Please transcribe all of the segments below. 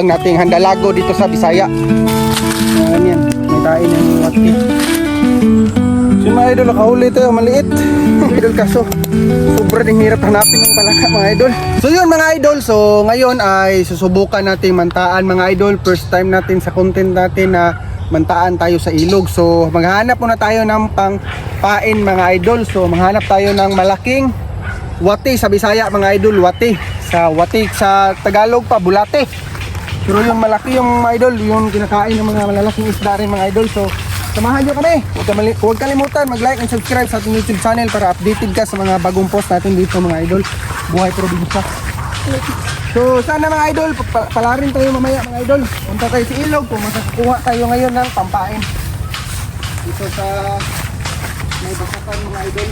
Ang nating handalago dito sa Bisaya. Yan, may tain ng wati. So mga idol, nakahuli tayo, maliit. Idol kaso, sobrang ding hirap hanapin ng palaka mga idol. So yun mga idol, so ngayon ay susubukan nating mantaan mga idol. First time natin sa content natin na mantaan tayo sa ilog. So maghahanap muna tayo ng pangpain mga idol. So maghanap tayo ng malaking wati sa Bisaya mga idol, wati. Sa wati sa Tagalog pa, bulate. Pero yung malaki yung mga idol, yung kinakain ng mga malalaking isda rin mga idol. So samahan nyo kami. Huwag kalimutan mag-like and subscribe sa ating YouTube channel para updated ka sa mga bagong post natin dito mga idol. Buhay probinsya. So sana mga idol, palarin tayo mamaya mga idol. Punta tayo sa ilog kung makakuha tayo ngayon ng pampain dito sa may basakan mga idol.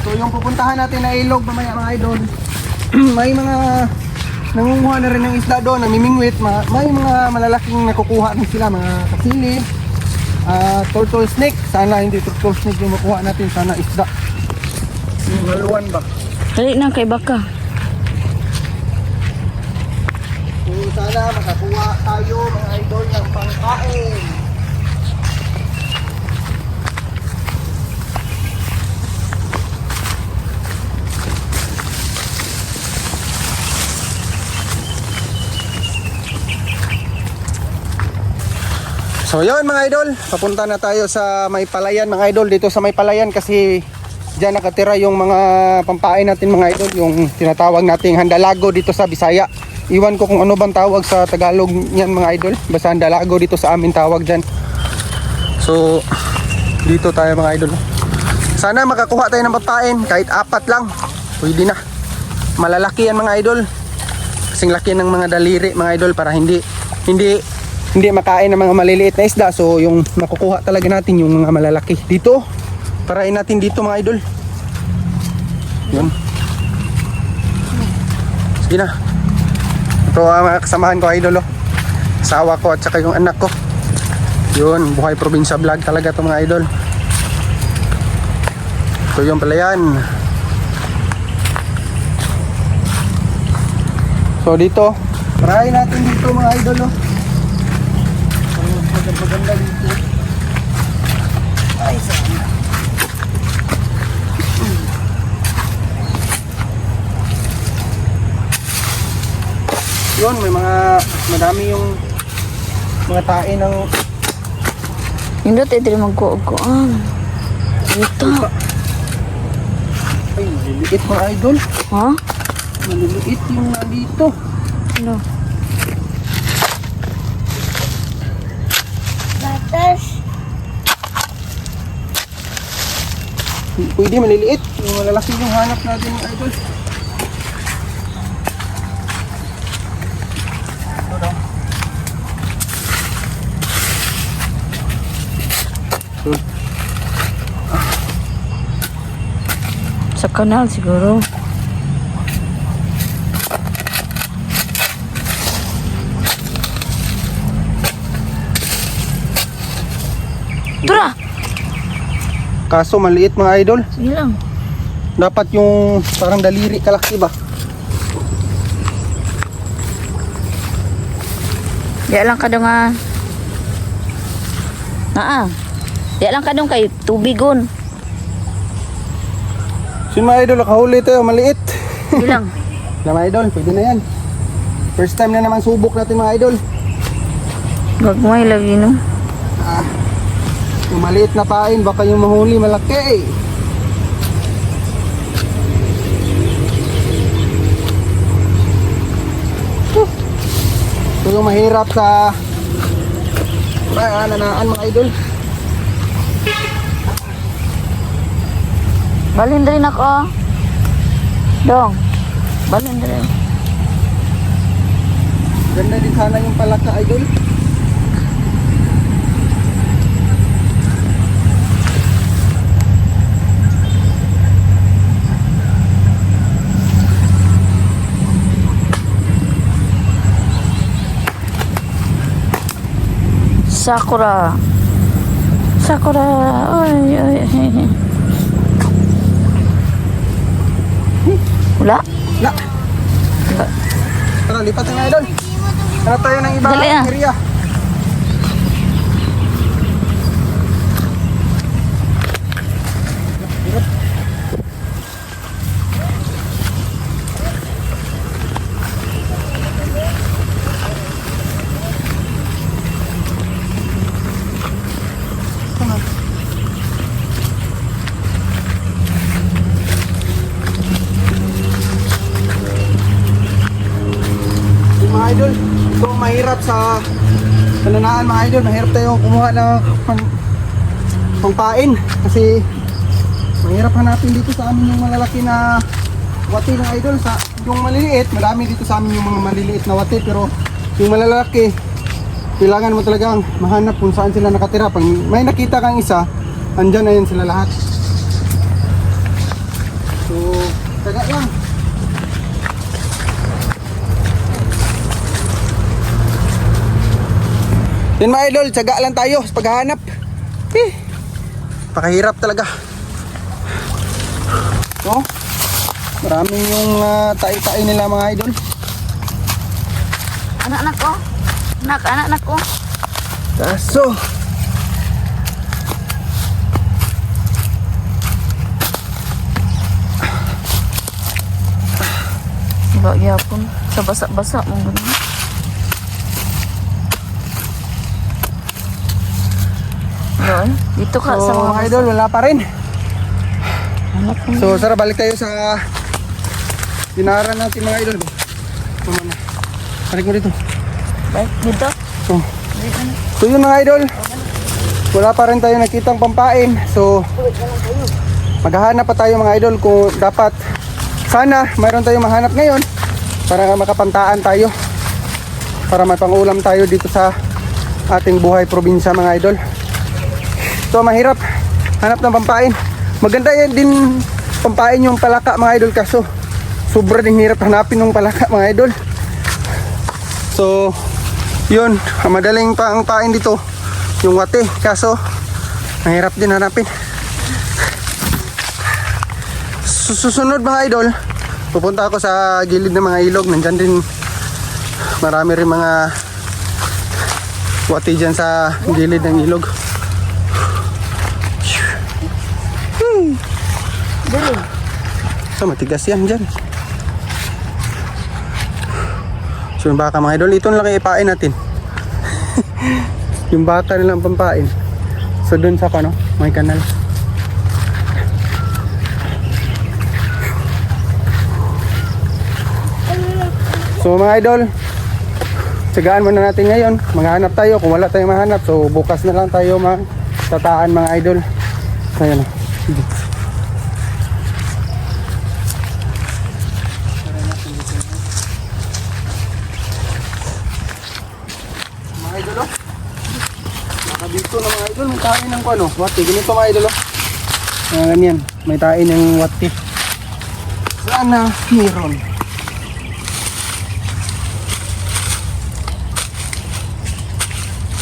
So yung pupuntahan natin na ilog mamaya mga idol, may mga nangunguha na rin ng isda doon, namimingwit, may mga malalaking nakukuha rin sila, mga kasili, turtle snake. Sana hindi turtle snake yung makuha natin, sana isda. Yung haluan ba? Dali na kay baka. So sana makakuha tayo mga idol ng pangkain. So yun mga idol, papunta na tayo sa May Palayan mga idol. Dito sa May Palayan kasi dyan nakatira yung mga pampain natin mga idol. Yung tinatawag nating handalago dito sa Bisaya. Iwan ko kung ano bang tawag sa Tagalog yan mga idol. Basta handalago dito sa amin tawag dyan. So dito tayo mga idol. Sana makakuha tayo ng pampain kahit 4 lang. Pwede na. Malalaki yan mga idol. Kasing laki ng mga daliri mga idol para hindi makain ng mga maliliit na isda. So yung makukuha talaga natin yung mga malalaki. Dito, parain natin dito mga idol. Yun. Sige na. Ito ang mga kasamahan ko idol oh. Asawa ko at saka yung anak ko. Yun, buhay probinsya vlog talaga to mga idol. So yung Palayan. So dito, parain natin dito mga idol oh. Maganda dito. Ay, sana. Yun, may madami yung mga tae ng Hindi tayo magkukuan. Dito. ay, maliliit mga idol. Ha? Maliliit yung nandito. Ano? Pwede maliliit. Yung malalaki yung hanap natin mga idol. Ito daw. Sa kanal siguro. Tura! Kaso maliit mga idol. Sige lang. Dapat yung parang daliri kalaki ba? Diya lang ka dong Diya lang ka dong kay tubigon. So mga idol, nakahuli tayo, maliit. Sige lang. Na mga idol, pwede na yan. First time na naman subok natin mga idol. Gagmay lagi no. Yung maliit na pain, baka yung mahuli malaki. Ito yung mahirap sa nanaan mga idol. Balin rin ako. Dong. Balin rin. Ganda din sana yung palaka idol. Sakura. Sakura. Ay, ay, ay. Wala? Na. Tara, lipat na idol. Hanap tayo ng ibang Dali, ah. area. Mga idol, ito ang mahirap sa pananaan mga idol. Mahirap tayo kumuha ng pangpain kasi mahirap hanapin dito sa amin yung malalaki na wati ng idol. Sa yung maliliit, marami dito sa amin yung mga maliliit na wati, pero yung malalaki kailangan mo talagang mahanap kung saan sila nakatira. Pag may nakita kang isa, andyan na yun sila lahat. So, taga lang. Yan mga idol, tiyaga lang tayo sa paghahanap. Pakahirap talaga. So, maraming yung tai-tai nila mga idol. Anak-anak ko. Anak-anak ko. Kaso, Diba, yapon. Sa basa-basa mong ganun. Yun. Dito ka so sa mga mga idol, wala pa rin. anak ko. So, Sara, balik tayo sa dinaran natin mga idol. Mama na. Balik mo dito. Baik, dito. So, so yun mga idol. Wala pa rin tayo nakitang pampain. So, maghahanap pa tayo mga idol kung dapat. Sana mayroon tayong mahanap ngayon para makapantaan tayo. Para may pangulam tayo dito sa ating buhay probinsya mga idol. So, mahirap hanap ng pampain. Maganda yan din pampain yung palaka mga idol, kaso sobra ding hirap hanapin ng palaka mga idol. So, yun, madaling pampain dito yung wate, kaso mahirap din hanapin. Susunod mga idol, pupunta ako sa gilid ng mga ilog. Nandyan din marami rin mga wate dyan sa gilid ng ilog. So, matigas yan dyan. So, yung baka mga idol, ito na lang ipain natin. Yung baka na lang pampain. So, dun sa may kanal. So, mga idol, tsagaan muna natin ngayon. Maghanap tayo. Kung wala tayong mahanap, so bukas na lang tayo tataan mga idol. So, yun. Mga idol, oh. Naka dito na mga idol, may tain ng wati. Ganito mga idol, oh. Ganyan, may tain ng wati. Sana meron.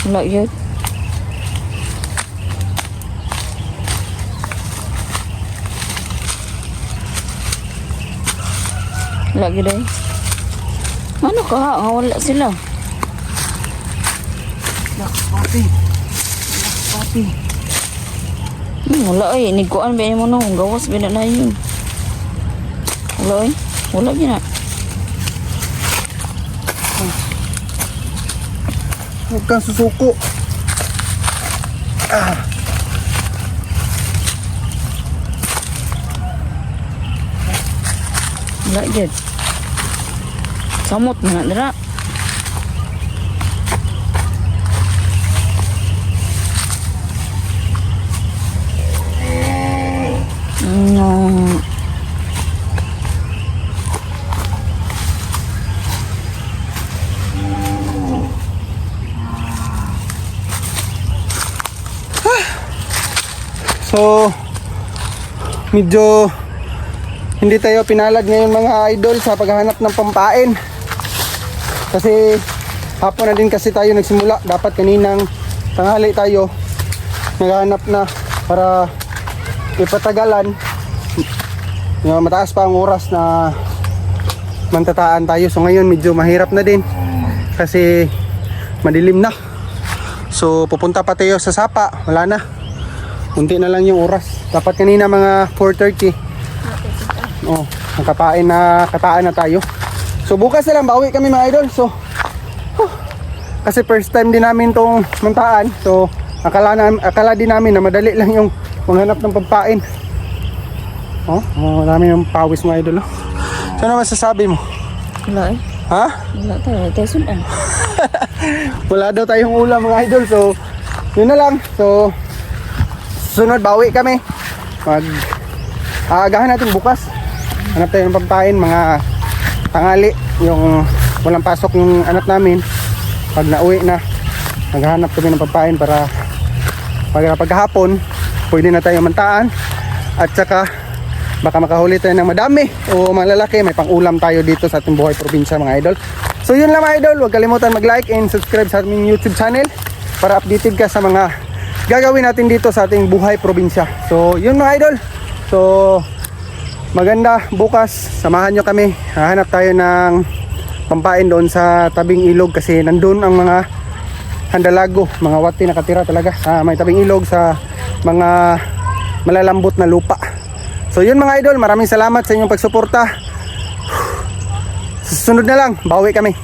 Wala yun. Wala yun eh. Ano ka ha? Wala sila. Wati. Wati. Wala eh. Niguan ba mo nung gawas ba na yun? Wala eh. Wala yun na. Huwag kang susuko. Wala yun. Samot na dira. No. So, medyo hindi tayo pinalad ngayon mga idol sa paghahanap ng pampain. Kasi hapon na din kasi tayo nagsimula. Dapat kaninang tanghali tayo naghahanap na para ipatagalan. Mataas pa ang oras na mantataan tayo. So ngayon medyo mahirap na din kasi madilim na. So pupunta pa tayo sa Sapa, wala na. Unti na lang yung oras. Dapat kanina mga 4:30. Oh, kataan na tayo. So bukas na lang bawi kami mga idol. So kasi first time din namin tong mantaan. So akala din namin na madali lang yung maghanap ng pagpain. Oh, marami ng pawis mga idol. Oh. So ano masasabi mo? Wala eh. Ha? Wala tayo sudan. Wala daw tayong ulam mga idol. So yun na lang. So sunod bawi kami. Aagahan natin bukas. Hanap tayo ng pagpain mga tangali. Yung walang pasok yung anak namin. Pag nauwi na, maghanap kami ng pagpain para pagkahapon pwede na tayo mantaan. At saka baka makahuli tayo ng madami o malalaki, may pang-ulam tayo dito sa ating buhay probinsya mga idol. So yun lang mga idol, huwag kalimutan mag-like and subscribe sa aming YouTube channel para updated ka sa mga gagawin natin dito sa ating buhay probinsya. So yun mga idol, so maganda bukas, samahan nyo kami, hahanap tayo ng pampain doon sa tabing ilog kasi nandun ang mga handalago, mga wati nakatira talaga sa may tabing ilog sa mga malalambot na lupa. So yun mga idol, maraming salamat sa inyong pagsuporta. Susunod na lang, bawi kami.